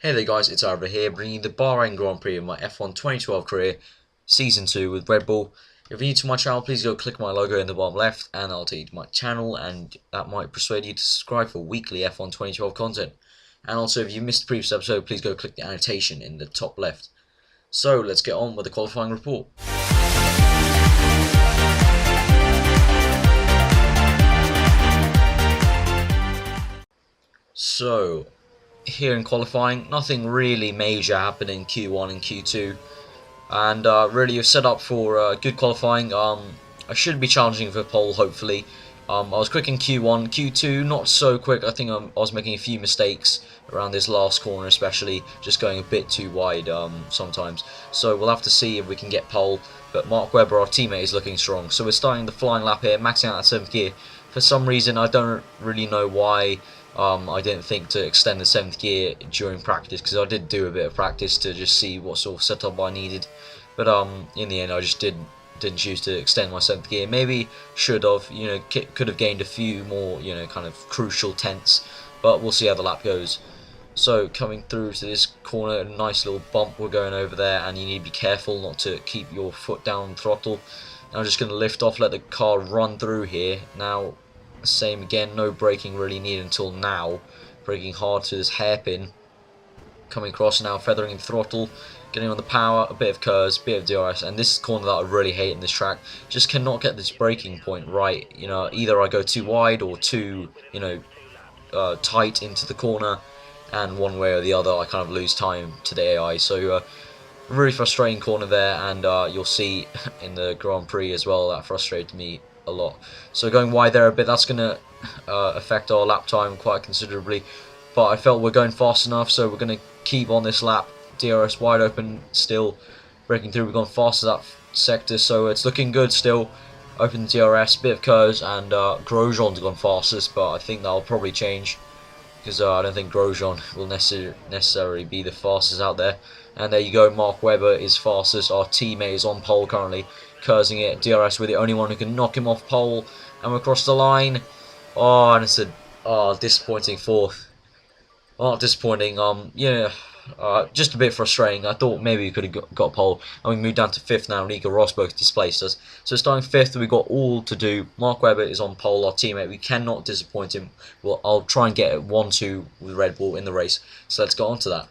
Hey there guys, it's Arbor here, bringing you the Bahrain Grand Prix of my F1 2012 career, Season 2 with Red Bull. If you're new to my channel, please go click my logo in the bottom left, and I'll take you to my channel, and that might persuade you to subscribe for weekly F1 2012 content. And also, if you missed the previous episode, please go click the annotation in the top left. So, let's get on with the qualifying report. So, here in qualifying, nothing really major happened in Q1 and Q2, and really you're set up for good qualifying. I should be challenging for pole, hopefully. I was quick in Q1, Q2 not so quick. I think I was making a few mistakes around this last corner, especially just going a bit too wide sometimes. So we'll have to see if we can get pole, but Mark Webber, our teammate, is looking strong. So we're starting the flying lap here, maxing out that 7th gear. For some reason, I don't really know why I didn't think to extend the 7th gear during practice, because I did do a bit of practice to just see what sort of setup I needed. But in the end, I just didn't choose to extend my 7th gear. Maybe should have, could have gained a few more, kind of crucial tenths. But we'll see how the lap goes. So coming through to this corner, a nice little bump we're going over there, and you need to be careful not to keep your foot down on the throttle. And I'm just going to lift off, let the car run through here. Now, same again, no braking really needed until now. Braking hard to this hairpin. Coming across now, feathering the throttle, getting on the power, a bit of curves, bit of DRS, and this is the corner that I really hate in this track. Just cannot get this braking point right. Either I go too wide or too, tight into the corner, and one way or the other I kind of lose time to the AI. So really frustrating corner there, and you'll see in the Grand Prix as well that frustrated me a lot. So going wide there a bit, that's going to affect our lap time quite considerably, but I felt we're going fast enough, so we're going to keep on this lap. DRS wide open still, breaking through. We've gone fast to that sector, so it's looking good still. Open DRS, bit of curves, and Grosjean's gone fastest, but I think that'll probably change, because I don't think Grosjean will necessarily be the fastest out there. And there you go, Mark Webber is fastest. Our teammate is on pole currently, cursing it. DRS with the only one who can knock him off pole, and we're across the line. Oh, and it's a disappointing fourth. Oh, disappointing. Just a bit frustrating. I thought maybe we could have got pole, and we moved down to 5th now. Nico Rosberg displaced us. So starting 5th, we've got all to do. Mark Webber is on pole, our teammate. We cannot disappoint him. Well, I'll try and get 1-2 with Red Bull in the race. So let's get on to that.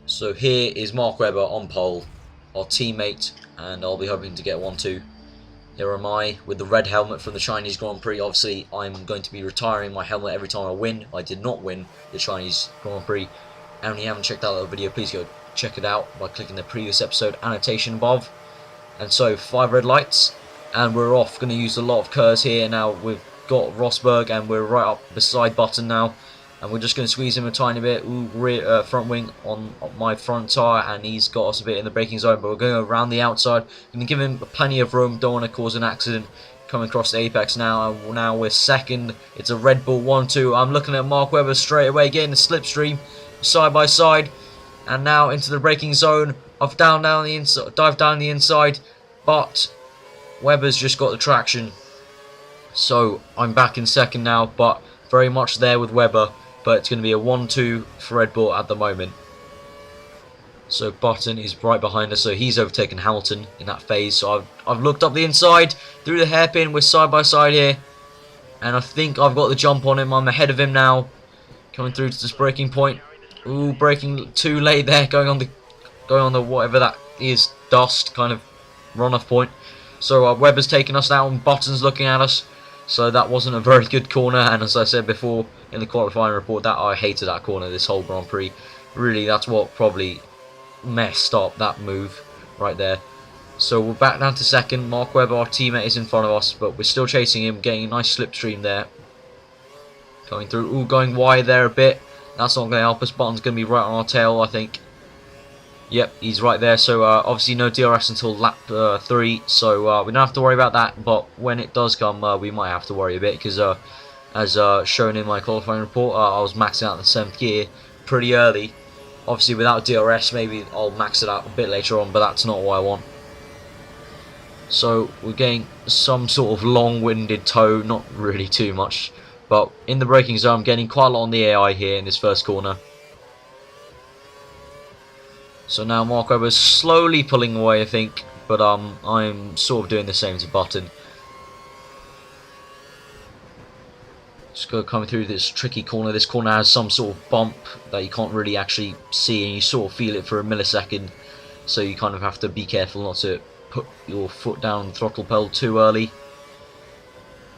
So here is Mark Webber on pole, our teammate, and I'll be hoping to get 1-2. Here am I with the red helmet from the Chinese Grand Prix. Obviously, I'm going to be retiring my helmet every time I win. I did not win the Chinese Grand Prix. And if you haven't checked out that video, please go check it out by clicking the previous episode annotation above. And so, 5 red lights, and we're off. Going to use a lot of curves here. Now we've got Rosberg, and we're right up beside Button now. And we're just going to squeeze him a tiny bit. Rear front wing on my front tyre, and he's got us a bit in the braking zone, but we're going around the outside. Going to give him plenty of room, don't want to cause an accident. Coming across the apex now, and now we're second. It's a Red Bull 1-2. I'm looking at Mark Webber straight away, getting the slipstream side by side, and now into the braking zone. I've dive down the inside, but Webber's just got the traction. So I'm back in second now, but very much there with Webber. But it's going to be a 1-2 for Red Bull at the moment. So Button is right behind us, so he's overtaken Hamilton in that phase. So I've looked up the inside, through the hairpin, we're side by side here. And I think I've got the jump on him, I'm ahead of him now. Coming through to this braking point. Ooh, braking too late there, going on the whatever that is, dust kind of run-off point. So Webber's taking us down, Button's looking at us. So that wasn't a very good corner, and as I said before in the qualifying report, that I hated that corner this whole Grand Prix. Really, that's what probably messed up that move right there. So we're back down to second. Mark Webber, our teammate, is in front of us, but we're still chasing him, getting a nice slipstream there. Going through, ooh, going wide there a bit. That's not going to help us. Button's going to be right on our tail, I think. Yep, he's right there. So obviously no DRS until lap 3, so we don't have to worry about that. But when it does come, we might have to worry a bit, because as shown in my qualifying report, I was maxing out the 7th gear pretty early, Obviously without DRS, maybe I'll max it out a bit later on, but that's not what I want. So we're getting some sort of long-winded tow, not really too much, but in the braking zone I'm getting quite a lot on the AI here in this first corner. So now Mark Webber's slowly pulling away, I think, but I'm sort of doing the same to Button. Just coming through this tricky corner. This corner has some sort of bump that you can't really actually see, and you sort of feel it for a millisecond. So you kind of have to be careful not to put your foot down on the throttle pedal too early.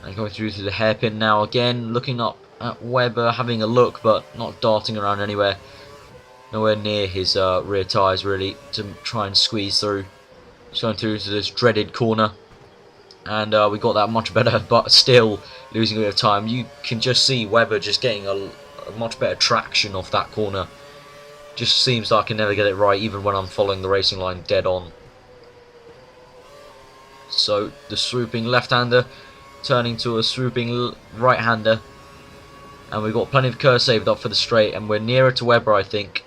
And going through to the hairpin now again, looking up at Webber, having a look, but not darting around anywhere. Nowhere near his rear tyres really to try and squeeze through. Just going through to this dreaded corner. And we got that much better, but still losing a bit of time. You can just see Webber just getting a much better traction off that corner. Just seems like I can never get it right, even when I'm following the racing line dead on. So the swooping left-hander turning to a swooping right-hander. And we've got plenty of curve saved up for the straight, and we're nearer to Webber, I think.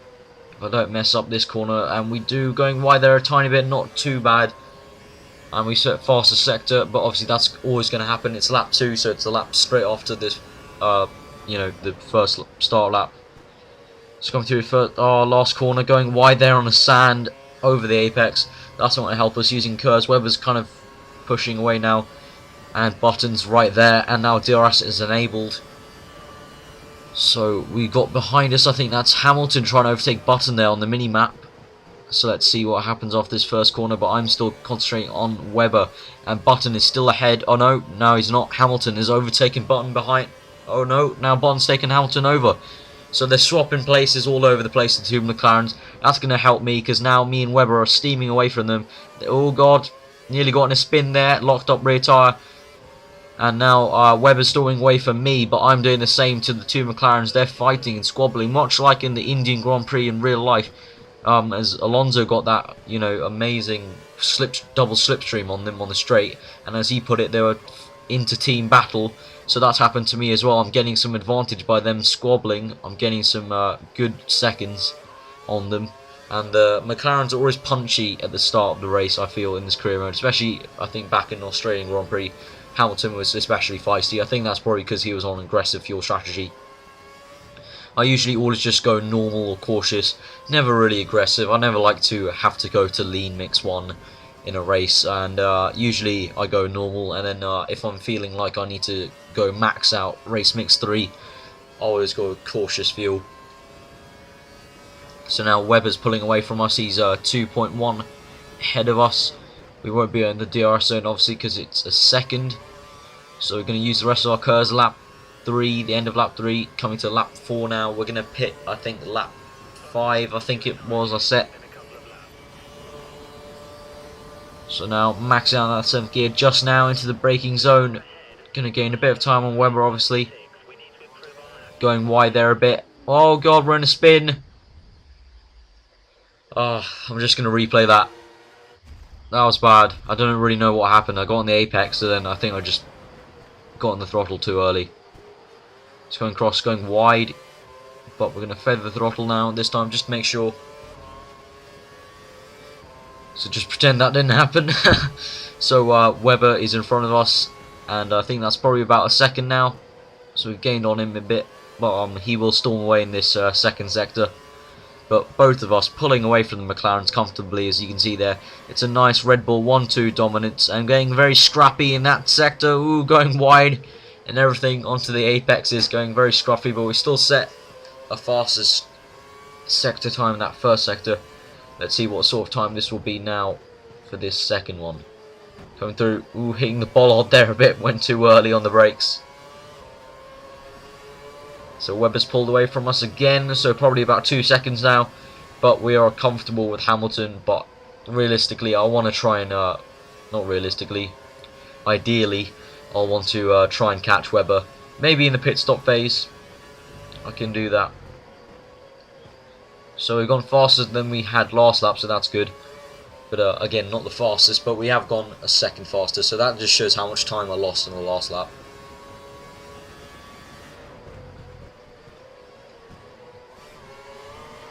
If I don't mess up this corner, and we do, going wide there a tiny bit, not too bad. And we set faster sector, but obviously that's always going to happen. It's lap 2, so it's a lap straight after this, you know, the first start lap. Just coming through for our last corner, going wide there on the sand over the apex. That's not going to help us using curves. Webber's kind of pushing away now, and Button's right there, and now DRS is enabled. So we got behind us, I think that's Hamilton trying to overtake Button there on the mini-map. So let's see what happens off this first corner, but I'm still concentrating on Webber. And Button is still ahead. Oh no, no he's not. Hamilton is overtaking Button behind. Oh no, now Button's taking Hamilton over. So they're swapping places all over the place, the two McLarens. That's going to help me, because now me and Webber are steaming away from them. Oh god, nearly got in a spin there, locked up rear tyre. And now Webber's stalling away from me, but I'm doing the same to the two McLarens. They're fighting and squabbling, much like in the Indian Grand Prix in real life. As Alonso got that, you know, amazing double slipstream on them on the straight, and as he put it, they were into team battle. So that's happened to me as well. I'm getting some advantage by them squabbling. I'm getting some good seconds on them, and the McLarens are always punchy at the start of the race, I feel, in this career mode, especially I think back in the Australian Grand Prix. Hamilton was especially feisty. I think that's probably because he was on aggressive fuel strategy. I usually always just go normal or cautious, never really aggressive. I never like to have to go to lean mix 1 in a race, and usually I go normal, and then if I'm feeling like I need to go max out race mix 3, I always go cautious fuel. So now Webber's pulling away from us. He's 2.1 ahead of us. We won't be in the DRS zone obviously because it's a second, so we're going to use the rest of our curves. Lap 3, the end of lap 3, coming to lap 4 now. We're going to pit, I think, lap 5, I think it was, I set. So now maxing out that 7th gear just now into the braking zone. Going to gain a bit of time on Webber, obviously. Going wide there a bit. Oh god, we're in a spin. Oh, I'm just going to replay that. That was bad. I don't really know what happened. I got on the apex, and then I think I just got on the throttle too early. It's going cross, going wide, but we're going to feather the throttle now this time, just to make sure. So just pretend that didn't happen. So Webber is in front of us, and I think that's probably about a second now. So we've gained on him a bit, but he will storm away in this second sector. But both of us pulling away from the McLarens comfortably, as you can see there. It's a nice Red Bull 1-2 dominance, and getting very scrappy in that sector. Ooh, going wide and everything onto the apexes, going very scruffy, but we still set a fastest sector time in that first sector. Let's see what sort of time this will be now for this second one. Coming through, ooh, hitting the bollard there a bit, went too early on the brakes. So Webber's pulled away from us again, so probably about 2 seconds now. But we are comfortable with Hamilton, but realistically I want to try and, not realistically, ideally I'll want to try and catch Webber. Maybe in the pit stop phase, I can do that. So we've gone faster than we had last lap, so that's good. But again, not the fastest, but we have gone a second faster, so that just shows how much time I lost in the last lap.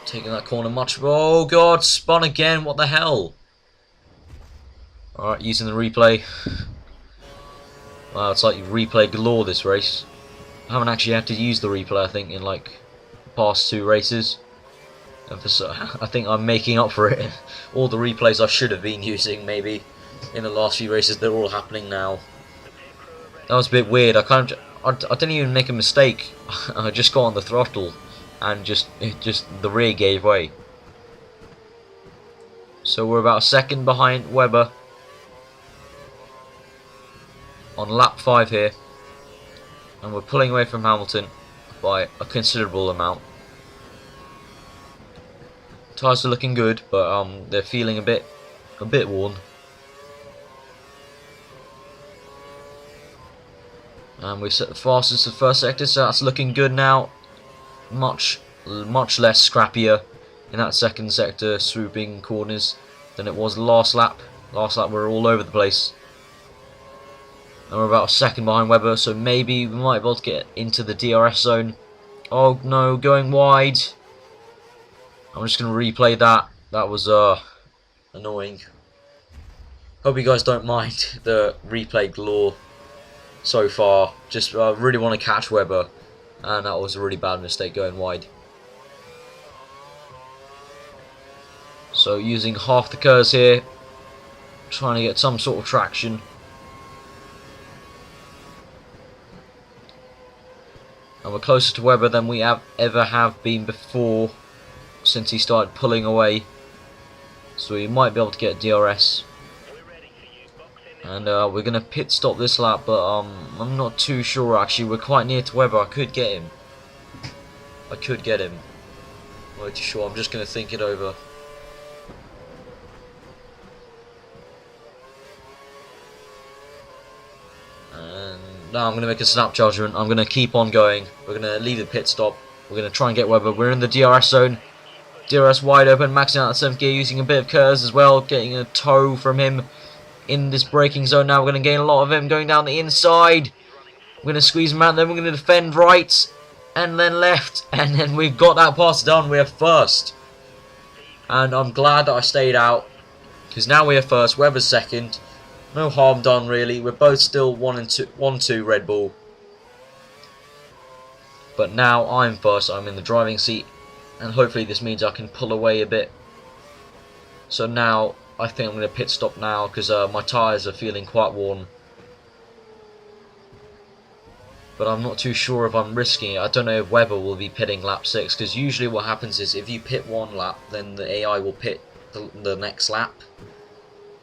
Taking that corner much. Oh god, spun again. What the hell? Alright, using the replay. Wow, it's like replay galore this race. I haven't actually had to use the replay, I think, in like the past 2 races. I think I'm making up for it. All the replays I should have been using, maybe, in the last few races, they're all happening now. That was a bit weird. I didn't even make a mistake. I just got on the throttle, and just the rear gave way. So we're about a second behind Webber on lap 5 here, and we're pulling away from Hamilton by a considerable amount. Tyres are looking good, but they're feeling a bit worn. And we set the fastest of the first sector, so that's looking good now. Much less scrappier in that second sector, swooping corners, than it was last lap. Last lap we were all over the place. And we're about a second behind Webber, so maybe we might be able to get into the DRS zone. Oh no, going wide. I'm just going to replay that. That was annoying. Hope you guys don't mind the replay galore so far. Just really want to catch Webber, and that was a really bad mistake going wide. So using half the curves here, trying to get some sort of traction. And we're closer to Webber than we ever have been before, since he started pulling away. So we might be able to get DRS. And we're going to pit stop this lap, but I'm not too sure actually. We're quite near to Webber. I could get him. I'm not too sure. I'm just going to think it over. And now I'm going to make a snap judgment. I'm going to keep on going. We're going to leave the pit stop. We're going to try and get Webber. We're in the DRS zone. DRS wide open, maxing out the 7th gear, using a bit of curves as well, getting a toe from him in this braking zone. Now we're going to gain a lot of him, going down the inside. We're going to squeeze him out, then we're going to defend right, and then left, and then we've got that pass done. We're first. And I'm glad that I stayed out, because now we're first, Webber's second. No harm done really, we're both still 1-2 Red Bull. But now I'm first, I'm in the driving seat. And hopefully this means I can pull away a bit. So now I think I'm going to pit stop now, because my tyres are feeling quite worn. But I'm not too sure if I'm risking it. I don't know if Webber will be pitting lap 6, because usually what happens is if you pit one lap, then the AI will pit the next lap.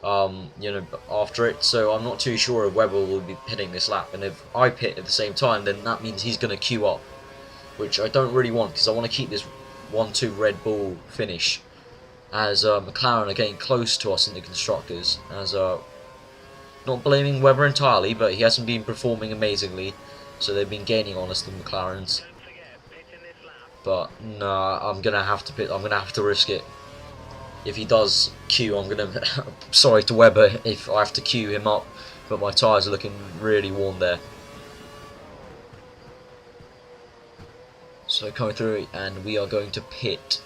You know, after it. So I'm not too sure if Webber will be pitting this lap. And if I pit at the same time, then that means he's going to queue up, which I don't really want, because I want to keep this 1-2 Red Bull finish, as McLaren are getting close to us in the constructors. As not blaming Webber entirely, but he hasn't been performing amazingly, so they've been gaining on us, the McLarens. But no, I'm gonna have to pit. I'm gonna have to risk it. If he does queue, I'm gonna. Sorry to Webber if I have to queue him up, but my tyres are looking really worn there. So coming through, and we are going to pit.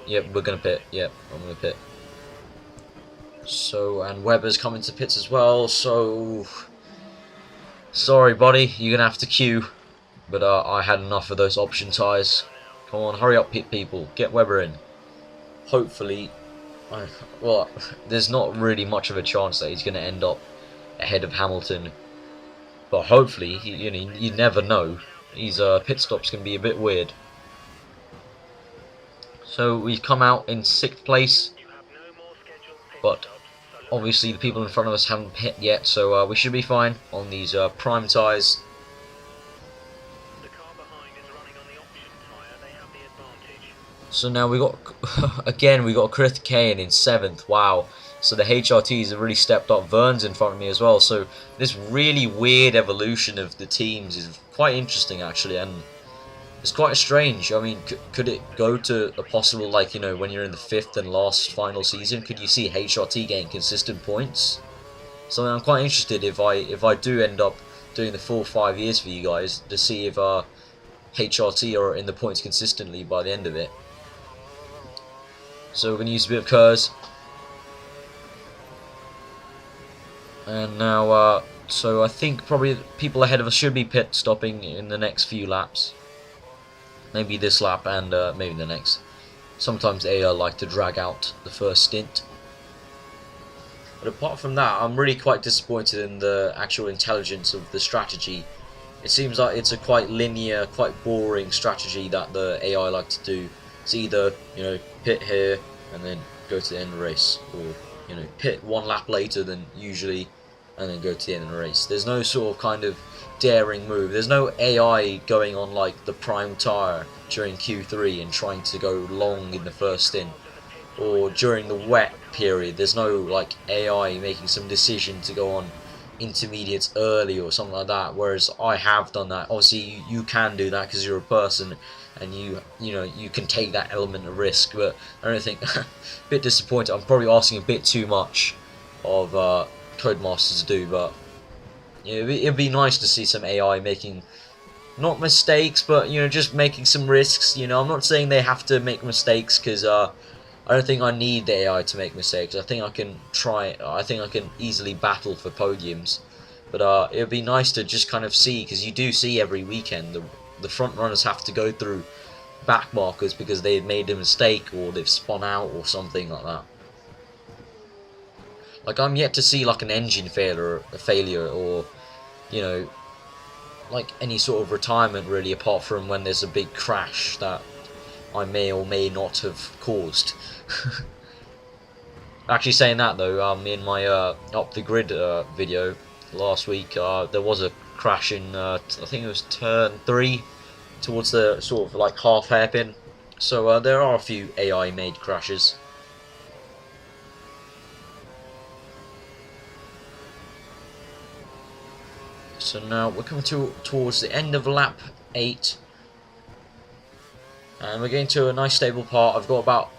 Yep, we're going to pit. Yep, I'm going to pit. So, and Webber's coming to pits as well, so... Sorry, buddy, you're going to have to queue. But I had enough of those option tyres. Come on, hurry up, pit people. Get Webber in. Hopefully... well, there's not really much of a chance that he's going to end up ahead of Hamilton. But hopefully, you know, you never know. These pit stops can be a bit weird. So we've come out in 6th place, but obviously the people in front of us haven't pit yet, so we should be fine on these prime tyres. So now we got again we got Chris Kane in 7th. Wow. So the HRTs have really stepped up. Vern's in front of me as well. So this really weird evolution of the teams is quite interesting actually, and it's quite strange. I mean, could it go to a possible, like, you know, when you're in the 5th and last final season, could you see HRT getting consistent points? So I'm quite interested if I do end up doing the full 5 years for you guys, to see if HRT are in the points consistently by the end of it. So we're going to use a bit of KERS. And now, so I think probably people ahead of us should be pit stopping in the next few laps. Maybe this lap and maybe the next. Sometimes AI like to drag out the first stint. But apart from that, I'm really quite disappointed in the actual intelligence of the strategy. It seems like it's a quite linear, quite boring strategy that the AI like to do. It's either, you know, pit here and then go to the end of the race, or, you know, pit one lap later than usually and then go to the end of the race. There's no sort of kind of daring move. There's no AI going on like the prime tyre during Q3 and trying to go long in the first stint, or during the wet period. There's no like AI making some decision to go on intermediates early or something like that, whereas I have done that. Obviously you can do that because you're a person and you know you can take that element of risk, but I don't think a bit disappointed. I'm probably asking a bit too much of Codemasters to do, but you know, it'd be nice to see some AI making not mistakes, but you know, just making some risks. You know, I'm not saying they have to make mistakes because I don't think I need the AI to make mistakes. I think I can try. I think I can easily battle for podiums, but it would be nice to just kind of see, because you do see every weekend the front runners have to go through back markers because they've made a mistake or they've spun out or something like that. Like, I'm yet to see like an engine failure or, you know, like any sort of retirement really, apart from when there's a big crash that I may or may not have caused. Actually, saying that though, in my up the grid video last week, there was a crash in I think it was turn 3 towards the sort of like half hairpin. So there are a few AI made crashes. So now we're coming towards the end of lap 8, and we're getting to a nice stable part. I've got about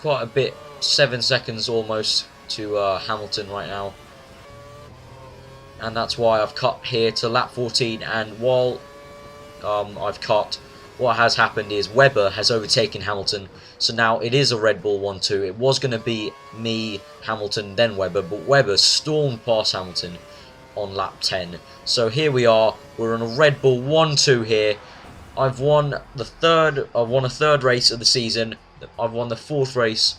quite a bit, 7 seconds almost to Hamilton right now, and that's why I've cut here to lap 14. And while I've cut, what has happened is Webber has overtaken Hamilton, so now it is a Red Bull 1-2. It was going to be me, Hamilton, then Webber, but Webber stormed past Hamilton on lap 10. So here we are, we're on a Red Bull 1-2 here. I've won a third race of the season. I've won the 4th race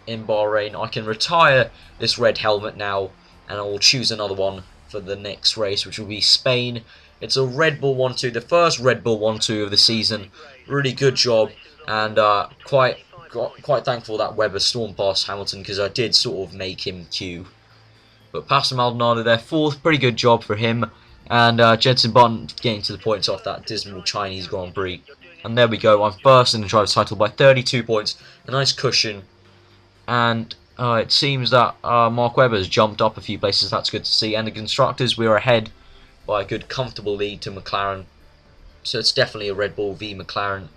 in Bahrain. I can retire this red helmet now, and I will choose another one for the next race, which will be Spain. It's a Red Bull 1-2, the first Red Bull 1-2 of the season. Really good job, and quite thankful that Webber stormed past Hamilton, because I did sort of make him queue. But Pastor Maldonado there, 4th, pretty good job for him. And Jenson Button getting to the points off that dismal Chinese Grand Prix. And there we go, I'm first in the driver's title by 32 points. A nice cushion. And it seems that Mark Webber has jumped up a few places, that's good to see. And the constructors, we are ahead by a good comfortable lead to McLaren. So it's definitely a Red Bull v McLaren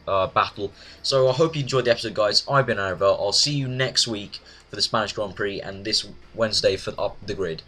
battle. So I hope you enjoyed the episode, guys. I've been Arvel. I'll see you next week for the Spanish Grand Prix, and this Wednesday for Up the Grid.